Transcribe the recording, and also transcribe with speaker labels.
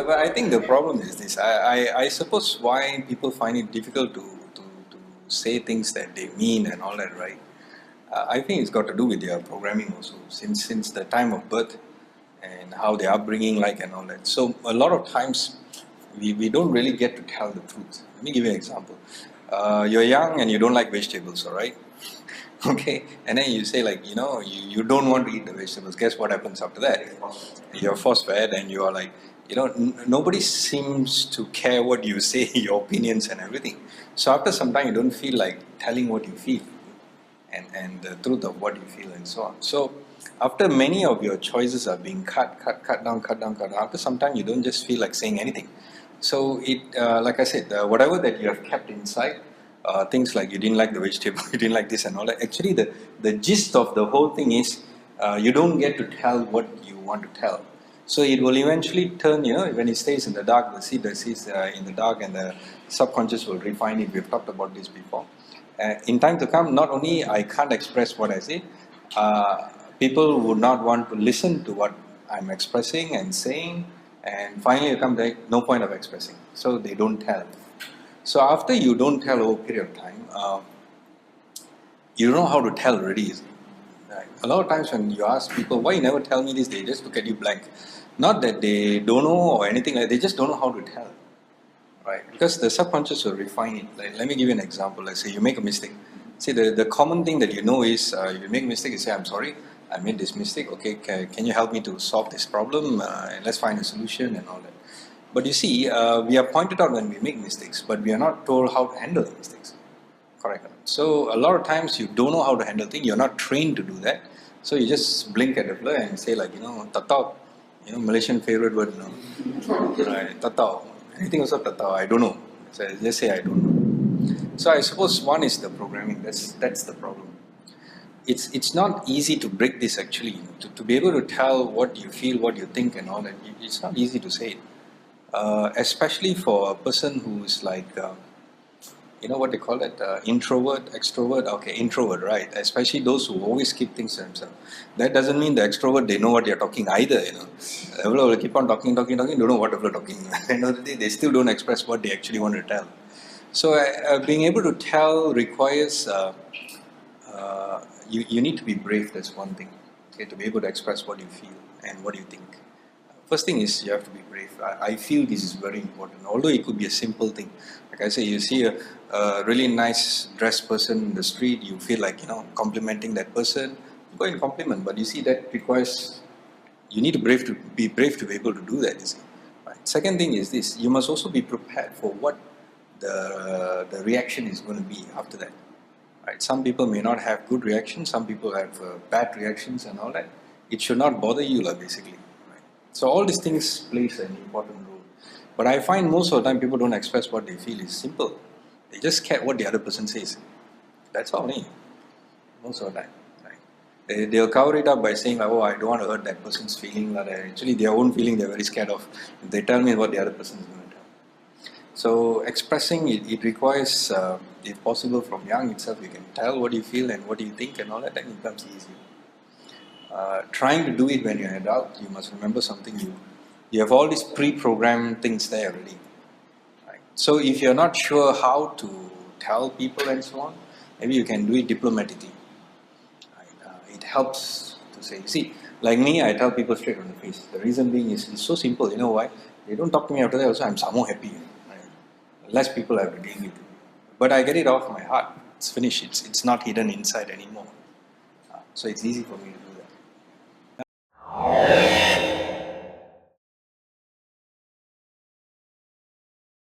Speaker 1: but I think the problem is this. I suppose why people find it difficult to say things that they mean and all that, right? I think it's got to do with their programming also, since the time of birth and how their upbringing like and all that. So a lot of times we don't really get to tell the truth. Let me give you an example. You're young and you don't like vegetables, all right? Okay, and then you say like, you don't want to eat the vegetables. Guess what happens after that? You're force fed and you are like, nobody seems to care what you say, your opinions and everything. So after some time, you don't feel like telling what you feel and the truth of what you feel and so on. So after many of your choices are being cut down, after some time, you don't just feel like saying anything. So like I said, whatever that you have kept inside, things like you didn't like the vegetable, you didn't like this and all that. Actually, the gist of the whole thing is you don't get to tell what you want to tell. So it will eventually turn, when it stays in the dark, the seed that stays in the dark and the subconscious will refine it. We've talked about this before. In time to come, not only I can't express what I say, people would not want to listen to what I'm expressing and saying, and finally it comes like no point of expressing. So they don't tell. So after you don't tell over a period of time, you don't know how to tell already. Right? A lot of times when you ask people, why you never tell me this, they just look at you blank. Not that they don't know or anything like that, they just don't know how to tell. Right? Because the subconscious will refine it. Like, let me give you an example. Let's say you make a mistake. See, the common thing that you know is you make a mistake, you say, I'm sorry, I made this mistake. Okay, can you help me to solve this problem? And let's find a solution and all that. But you see, we are pointed out when we make mistakes, but we are not told how to handle the mistakes. Correct. So a lot of times you don't know how to handle things. You're not trained to do that. So you just blink at the blur and say like, tatau. Malaysian favorite word, right? Tatau. Anything also tatau. I don't know. So I just say I don't know. So I suppose one is the programming. That's the problem. It's not easy to break this actually. To be able to tell what you feel, what you think, and all that. It's not easy to say it. Especially for a person who's like. What they call it, introvert, extrovert. Okay, introvert, right? Especially those who always keep things to themselves. That doesn't mean the extrovert they know what they're talking either. Everyone will keep on talking, don't know what they're talking. At the end of the day, they still don't express what they actually want to tell. So being able to tell requires you need to be brave. That's one thing. Okay, to be able to express what you feel and what you think. First thing is you have to be brave. I feel this is very important. Although it could be a simple thing. Like I say, you see a really nice dressed person in the street, you feel like, complimenting that person. You go and compliment, but you see that requires, you need to be brave to be able to do that, you see. Right. Second thing is this, you must also be prepared for what the reaction is going to be after that. Right. Some people may not have good reactions, some people have bad reactions and all that. It should not bother you, basically. So all these things plays an important role. But I find most of the time people don't express what they feel. It's simple. They just care what the other person says. That's all. Most of the time. Right? They'll cover it up by saying, like, oh, I don't want to hurt that person's feeling. Actually, their own feeling they're very scared of. If they tell me what the other person is going to tell. So expressing it requires, if possible, from young itself, you can tell what you feel and what you think and all that, then it becomes easier. Trying to do it when you're an adult, you must remember something. You have all these pre-programmed things there already. Right? So if you're not sure how to tell people and so on, maybe you can do it diplomatically. Right? It helps to say, see, like me, I tell people straight on the face. The reason being is it's so simple. You know why? They don't talk to me after that also, I'm somehow happy. Right? Less people have to deal with it. But I get it off my heart. It's finished. It's not hidden inside anymore. So it's easy for me to